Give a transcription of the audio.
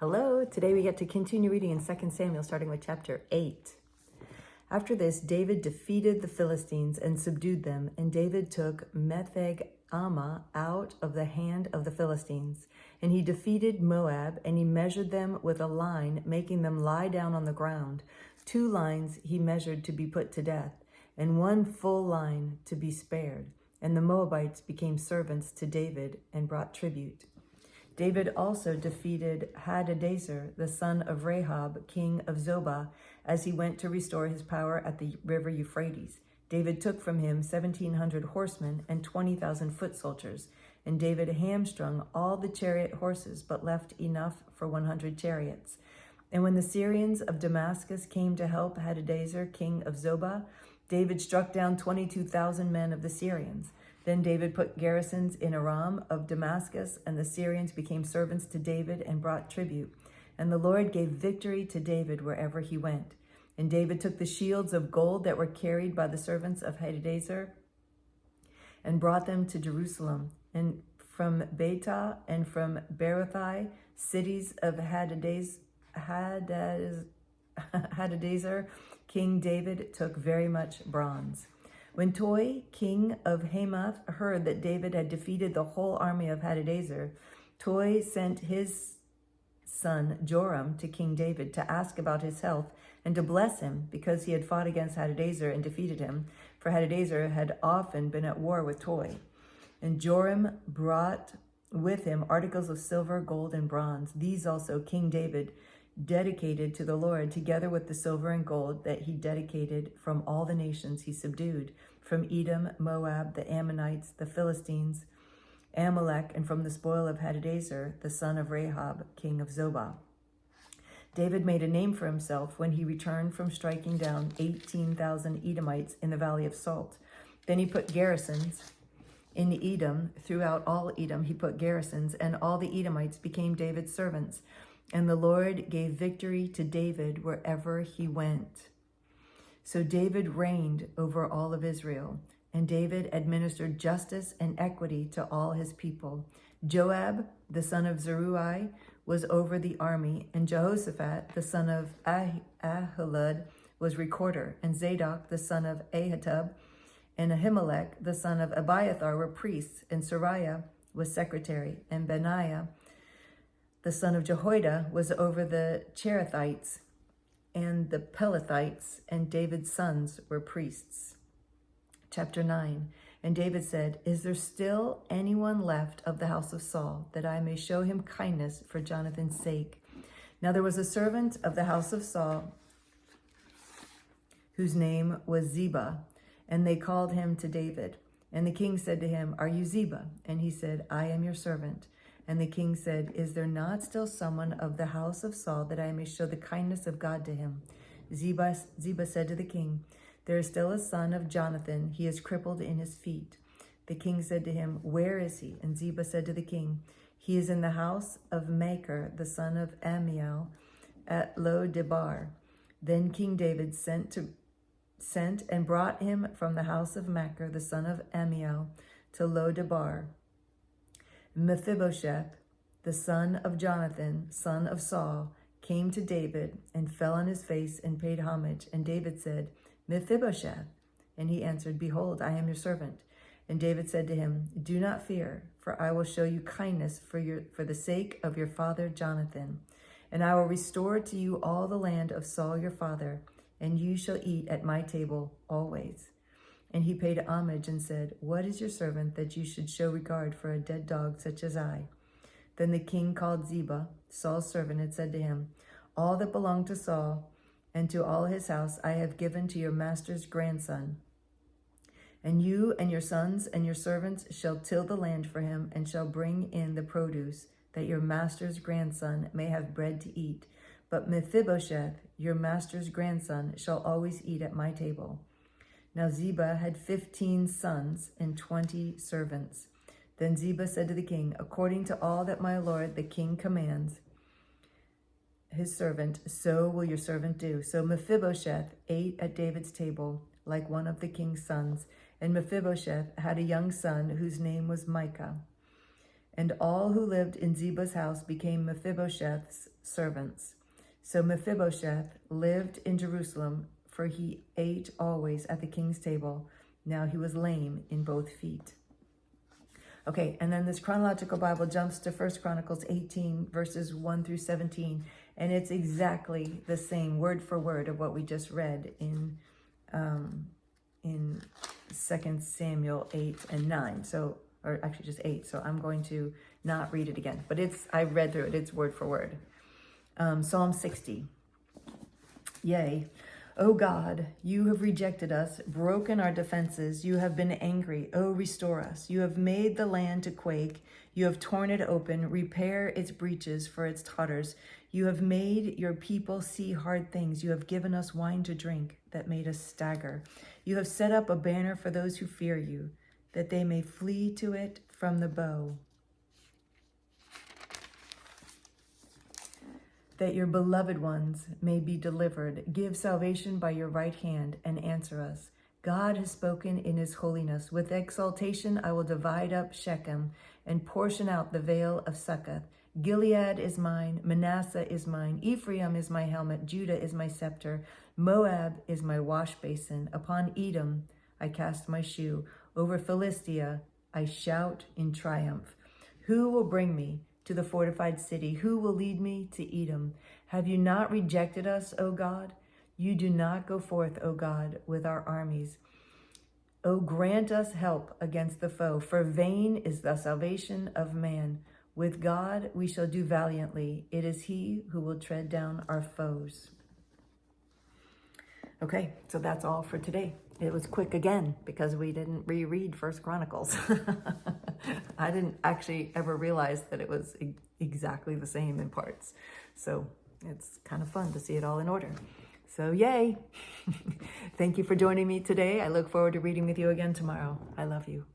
Hello, today we get to continue reading in 2 Samuel, starting with chapter 8. After this, David defeated the Philistines and subdued them, and David took Metheg-ammah out of the hand of the Philistines. And he defeated Moab, and he measured them with a line, making them lie down on the ground. 2 lines he measured to be put to death, and 1 full line to be spared. And the Moabites became servants to David and brought tribute. David also defeated Hadadezer, the son of Rehob, king of Zobah, as he went to restore his power at the river Euphrates. David took from him 1,700 horsemen and 20,000 foot soldiers, and David hamstrung all the chariot horses, but left enough for 100 chariots. And when the Syrians of Damascus came to help Hadadezer, king of Zobah, David struck down 22,000 men of the Syrians. Then David put garrisons in Aram of Damascus, and the Syrians became servants to David and brought tribute. And the Lord gave victory to David wherever he went. And David took the shields of gold that were carried by the servants of Hadadezer and brought them to Jerusalem. And from Betah and from Berothai, cities of Hadadezer, King David took very much bronze. When Toi, king of Hamath, heard that David had defeated the whole army of Hadadezer, Toi sent his son Joram to King David to ask about his health and to bless him, because he had fought against Hadadezer and defeated him, for Hadadezer had often been at war with Toi. And Joram brought with him articles of silver, gold, and bronze. These also King David dedicated to the Lord, together with the silver and gold that he dedicated from all the nations he subdued, from Edom, Moab, the Ammonites, the Philistines, Amalek, and from the spoil of Hadadezer, the son of Rehob, king of Zobah. David made a name for himself when he returned from striking down 18,000 Edomites in the Valley of Salt. Then he put garrisons in Edom. Throughout all Edom he put garrisons, and all the Edomites became David's servants. And the Lord gave victory to David wherever he went. So David reigned over all of Israel, and David administered justice and equity to all his people. Joab, the son of Zeruiah, was over the army, and Jehoshaphat, the son of Ahilud, was recorder, and Zadok, the son of Ahitub, and Ahimelech, the son of Abiathar, were priests, and Sariah was secretary, and Benaiah, the son of Jehoiada, was over the Cherethites and the Pelethites, and David's sons were priests. Chapter 9. And David said, "Is there still anyone left of the house of Saul, that I may show him kindness for Jonathan's sake?" Now there was a servant of the house of Saul whose name was Ziba, and they called him to David. And the king said to him, "Are you Ziba?" And he said, "I am your servant." And the king said, "Is there not still someone of the house of Saul, that I may show the kindness of God to him?" Ziba said to the king, "There is still a son of Jonathan. He is crippled in his feet." The king said to him, "Where is he?" And Ziba said to the king, "He is in the house of Machir, the son of Ammiel, at Lo-debar." Then King David sent and brought him from the house of Machir, the son of Ammiel, to Lo-debar. Mephibosheth, the son of Jonathan, son of Saul, came to David and fell on his face and paid homage. And David said, "Mephibosheth." And he answered, "Behold, I am your servant." And David said to him, "Do not fear, for I will show you kindness for the sake of your father Jonathan. And I will restore to you all the land of Saul your father, and you shall eat at my table always." And he paid homage and said, "What is your servant that you should show regard for a dead dog such as I?" Then the king called Ziba, Saul's servant, and said to him, "All that belonged to Saul and to all his house I have given to your master's grandson. And you and your sons and your servants shall till the land for him, and shall bring in the produce, that your master's grandson may have bread to eat. But Mephibosheth, your master's grandson, shall always eat at my table." Now Ziba had 15 sons and 20 servants. Then Ziba said to the king, "According to all that my lord the king commands his servant, so will your servant do." So Mephibosheth ate at David's table like one of the king's sons. And Mephibosheth had a young son whose name was Micah. And all who lived in Ziba's house became Mephibosheth's servants. So Mephibosheth lived in Jerusalem, for he ate always at the king's table. Now he was lame in both feet. Okay, and then this chronological Bible jumps to 1 Chronicles 18, verses 1 through 17, and it's exactly the same word for word of what we just read in 2 Samuel 8 and 9. So, or actually just 8. So I'm going to not read it again, but I read through it. It's word for word. Psalm 60. Yea, O God, you have rejected us, broken our defenses. You have been angry. O restore us. You have made the land to quake. You have torn it open. Repair its breaches, for its totters. You have made your people see hard things. You have given us wine to drink that made us stagger. You have set up a banner for those who fear you, that they may flee to it from the bow. That your beloved ones may be delivered. Give salvation by your right hand and answer us. God has spoken in his holiness. With exaltation I will divide up Shechem and portion out the vale of Succoth. Gilead is mine, Manasseh is mine, Ephraim is my helmet, Judah is my scepter, Moab is my wash basin. Upon Edom I cast my shoe. Over Philistia I shout in triumph. Who will bring me to the fortified city? Who will lead me to Edom? Have you not rejected us, O God? You do not go forth, O God, with our armies. O grant us help against the foe, for vain is the salvation of man. With God we shall do valiantly. It is he who will tread down our foes. Okay, so that's all for today. It was quick again because we didn't reread First Chronicles. I didn't actually ever realize that it was exactly the same in parts. So it's kind of fun to see it all in order. So yay! Thank you for joining me today. I look forward to reading with you again tomorrow. I love you.